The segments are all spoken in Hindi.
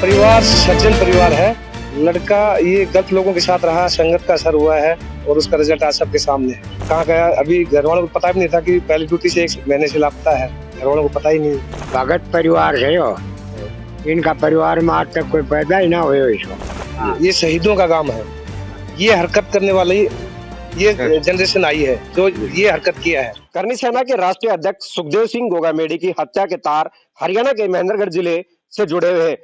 परिवार सज्जन परिवार है। लड़का ये गलत लोगों के साथ रहा, संगत का असर हुआ है और उसका रिजल्ट आज सबके सामने है। कहाँ गया अभी घर वालों को पता भी नहीं था कि पहली ड्यूटी से 1 महीने से लापता है। घर वालों को पता ही नहीं। भगत परिवार है यो, इनका परिवार में आज तक कोई पैदा ही ना हुए इसको। ये शहीदों का काम है। ये हरकत करने वाली ये जनरेशन आई है जो ये हरकत किया है। करनी सेना के राष्ट्रीय अध्यक्ष सुखदेव सिंह गोगामेडी की हत्या के तार हरियाणा के महेंद्रगढ़ जिले से जुड़े हुए हैं।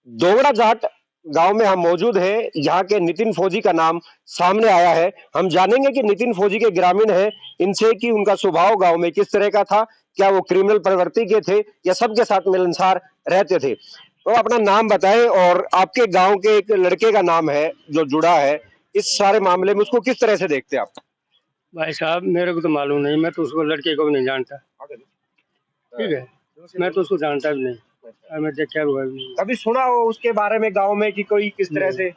दोगड़ा जाट गांव में हम मौजूद हैं। यहाँ के नितिन फौजी का नाम सामने आया है। हम जानेंगे कि नितिन फौजी के ग्रामीण हैं, इनसे कि उनका स्वभाव गांव में किस तरह का था, क्या वो क्रिमिनल प्रवृत्ति के थे या सबके साथ मिलनसार रहते थे। तो अपना नाम बताएं और आपके गांव के एक लड़के का नाम है जो जुड़ा है इस सारे मामले में, उसको किस तरह से देखते हैं आप? भाई साहब मेरे को तो मालूम नहीं, मैं तो उसको लड़के को भी नहीं जानता। ठीक है, मैं तो उसको जानता भी नहीं और मैं देखा हुआ भी नहीं। कभी सुना हो उसके बारे में गांव में कि कोई किस तरह से?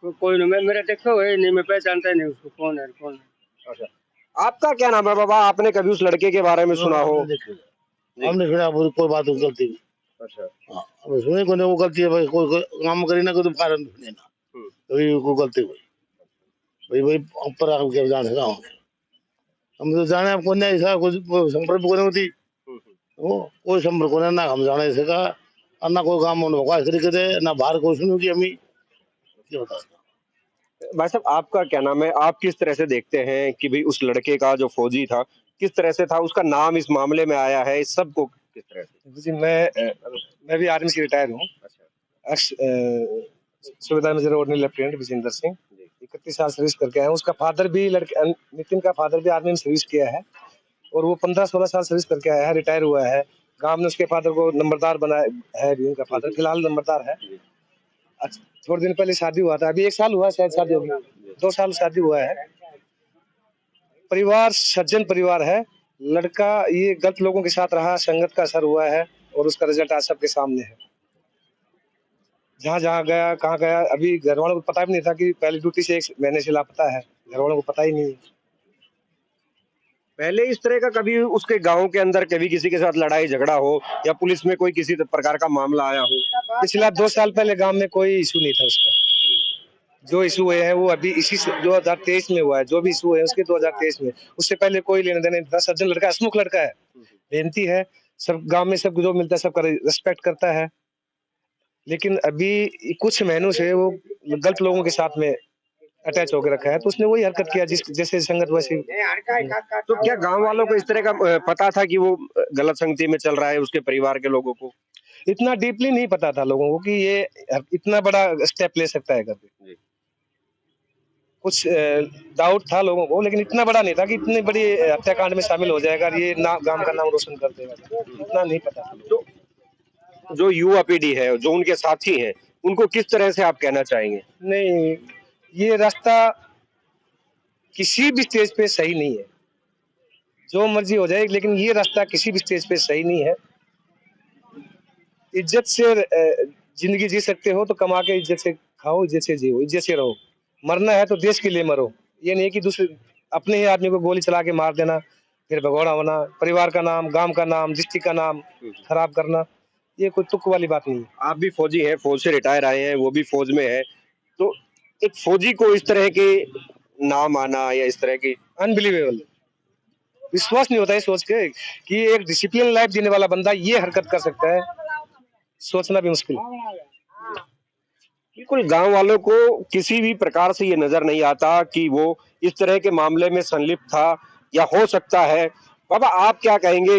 कोई नहीं, मैं मेरा देखा हुआ है नहीं, मैं पहचानता ही नहीं उसको, कौन है कौन है। अच्छा, आपका क्या नाम है बाबा? आपने कभी उस लड़के के बारे में सुना हो? हमने सुना कोई बात गलती नहीं। अच्छा, हाँ, अब सुने को नहीं वो गलती है भाई, कोई काम करी ना कोई तो कारण सुने ना कभी को गलती हुई भाई भाई ऊपर हम क्या जाने का हम तो जाने आपको नहीं ऐसा कुछ संपर्क को नहीं होती वो कोई संपर्क को नहीं ना हम जाने इसका और ना कोई काम होगा इस तरीके से ना बाहर कोई सुनो कि हमें क्या होता है। भाई साहब आपका क्या नाम है? आप किस तरह से देखते हैं कि भाई उस लड़के का जो फौजी था किस तरह से था, उसका नाम इस मामले में आया है, इस सबको किस तरह से? जी मैं भी आर्मी से रिटायर हूँ। Subedar major ordinary lieutenant Vijender Singh 31 साल सर्विस करके आए हैं। उसका फादर भी लड़के नितिन का फादर भी आर्मी में सर्विस किया है और वो 15-16 साल सर्विस करके आया है, रिटायर हुआ है। गांव ने उसके फादर को नंबरदार बनाया है, भी उनका फादर फिलहाल नंबरदार है। थोड़े दिन पहले शादी हुआ था, अभी 1 साल हुआ शायद शादी होगी, 2 साल शादी हुआ है। परिवार सज्जन परिवार है। लड़का ये गलत लोगों के साथ रहा, संगत का असर हुआ है और उसका रिजल्ट आज सबके सामने है। जहाँ जहाँ गया कहाँ गया अभी घर वालों को पता भी नहीं था कि पहली ड्यूटी से 1 महीने से लापता है। घर वालों को पता ही नहीं। पहले इस तरह का कभी उसके गांव के अंदर कभी किसी के साथ लड़ाई झगड़ा हो या पुलिस में कोई किसी प्रकार का मामला आया हो? पिछला 2 साल पहले गांव में कोई इशू नहीं था उसका। जो इशू हुए हैं वो अभी इसी 2023 में हुआ है। जो भी इशू हुए हैं उसके 2023 में, उससे पहले कोई लेने देने नहीं था। सज्जन लड़का, हंसमुख लड़का है, मेहनती है, सब गांव में सब जो मिलता है सबका रिस्पेक्ट करता है। लेकिन अभी कुछ महीनों से वो गलत लोगों के साथ में अटैच होकर रखा है, तो उसने वही हरकत किया जिस जैसे संगत वैसे। तो क्या गांव वालों को इस तरह का पता था कि वो गलत संगति में चल रहा है? उसके परिवार के लोगों को इतना डीपली नहीं पता था लोगों को कि ये इतना बड़ा स्टेप ले सकता है करके। कुछ डाउट था लोगों को, लेकिन इतना बड़ा नहीं था कि इतनी बड़ी हत्याकांड में शामिल हो जाएगा और ये गांव का नाम रोशन कर देगा, इतना नहीं पता था। तो जो युवा पीढ़ी है, जो उनके साथी हैं, उनको किस तरह से आप कहना चाहेंगे? नहीं, ये रास्ता किसी भी स्टेज पे सही नहीं है। जो मर्जी हो जाए, लेकिन ये रास्ता किसी भी स्टेज पे सही नहीं है। इज्जत से जिंदगी जी सकते हो तो कमा के इज्जत से खाओ, इज्जत से जियो, इज्जत से रहो। मरना है तो देश के लिए मरो। ये नहीं कि दूसरे अपने ही आदमी को गोली चला के मार देना, फिर भगोड़ा होना, परिवार का नाम, गांव का नाम, डिस्ट्रिक्ट का नाम खराब करना, ये कोई तुक वाली बात नहीं है। आप भी फौजी हैं, फौज से रिटायर आए हैं, वो भी फौज में है, तो एक फौजी को इस तरह के नाम आना या इस तरह की अनबिलीवेबल, विश्वास नहीं होता है सोच के कि एक डिसिप्लिन लाइफ जीने वाला बंदा ये हरकत कर सकता है, सोचना भी मुश्किल है। बिल्कुल गांव वालों को किसी भी प्रकार से ये नजर नहीं आता कि वो इस तरह के मामले में संलिप्त था या हो सकता है। बाबा आप क्या कहेंगे?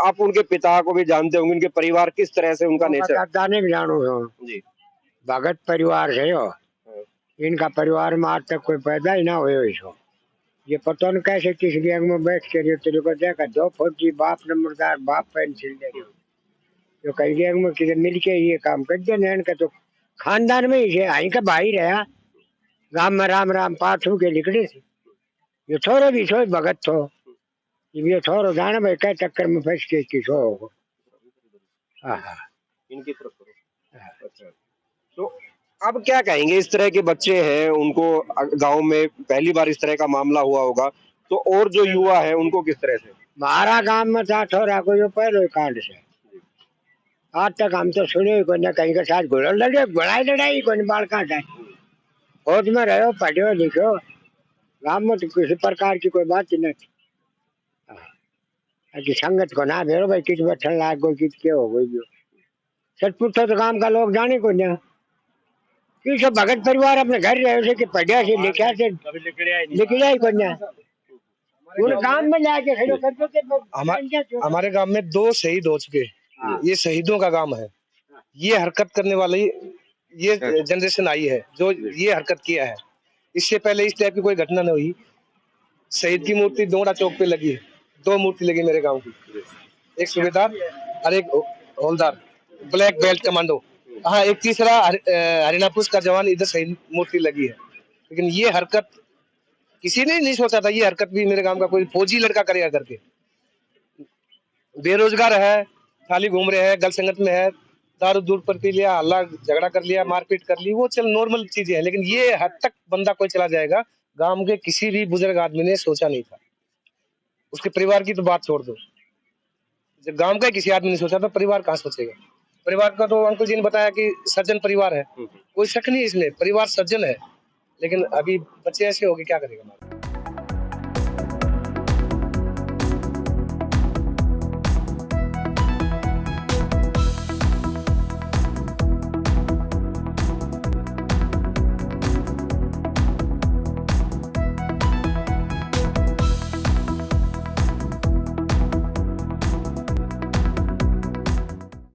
आप उनके पिता को भी जानते होंगे, उनके परिवार किस तरह से उनका नेचर? जाने भी जानू जी, भगत परिवार है यो, इनका परिवार में आज तक कोई पैदा ही ना हुए इसको। ये पता नहीं कैसे किस गैंग में बैठ के तेरे को देखा, 2 फौजी, बाप नंबरदार, बाप पेंसिल दे जो कई गैंग में किसी मिल के ये काम कर देने। इनका तो खानदान में ही है, आई का भाई रहा, गांव में राम राम पाठ हो के लिखने से ये थोड़े भी सो भगत थो, ये थोड़ो जाने भाई क्या चक्कर में फंस के किस हो। इनकी तरफ करो। अच्छा, तो अब क्या कहेंगे? इस तरह के बच्चे हैं, उनको गांव में पहली बार इस तरह का मामला हुआ होगा, तो और जो युवा है उनको किस तरह से? हमारा गांव में था थोड़ा को जो पहले कांड से आज तक हम तो सुने ही कोई ना, कहीं के साथ घोड़ा लड़ाई कोई नहीं, बाल काट है। फौज में रहो, पढ़ो लिखो, गाँव में तो किसी प्रकार की कोई बात ही नहीं। कि संगत को ना भेड़ो भाई, किस बैठन लाग गई, किस के हो गई जो सच पूछो तो गांव का लोग जाने को ना कि सब भगत परिवार अपने घर रहे से कि पढ़िया से लिखा से लिखा ही को ना पूरे गांव में जाके खड़ो कर दो। हमारे गांव में 2 शहीद हो चुके हैं। ये शहीदों का गांव है। ये हरकत करने वाली ये जनरेशन आई है जो ये हरकत किया है। इससे पहले इस टाइप की कोई घटना नहीं हुई। शहीद की मूर्ति दोंगड़ा चौक पे लगी है। 2 मूर्ति लगी मेरे गांव की, एक सूबेदार और एक हवलदार, ब्लैक बेल्ट कमांडो। हाँ, एक तीसरा हरियाणा पुलिस का जवान, इधर शहीद मूर्ति लगी है। लेकिन ये हरकत किसी ने नहीं सोचा था। ये हरकत भी मेरे गांव का कोई फौजी लड़का करेगा करके। बेरोजगार है, खाली घूम रहे हैं, गल संगत में है, दारू दूर पर पी लिया, हल्ला झगड़ा कर लिया, मारपीट कर ली, वो चल नॉर्मल चीजें हैं। लेकिन ये हद तक बंदा कोई चला जाएगा, गांव के किसी भी बुजुर्ग आदमी ने सोचा नहीं था। उसके परिवार की तो बात छोड़ दो, जब गांव का किसी आदमी ने सोचा तो परिवार कहाँ सोचेगा। परिवार का तो अंकल जी ने बताया कि सज्जन परिवार है, कोई शक नहीं इसमें, परिवार सज्जन है। लेकिन अभी बच्चे ऐसे हो गए, क्या करेगा।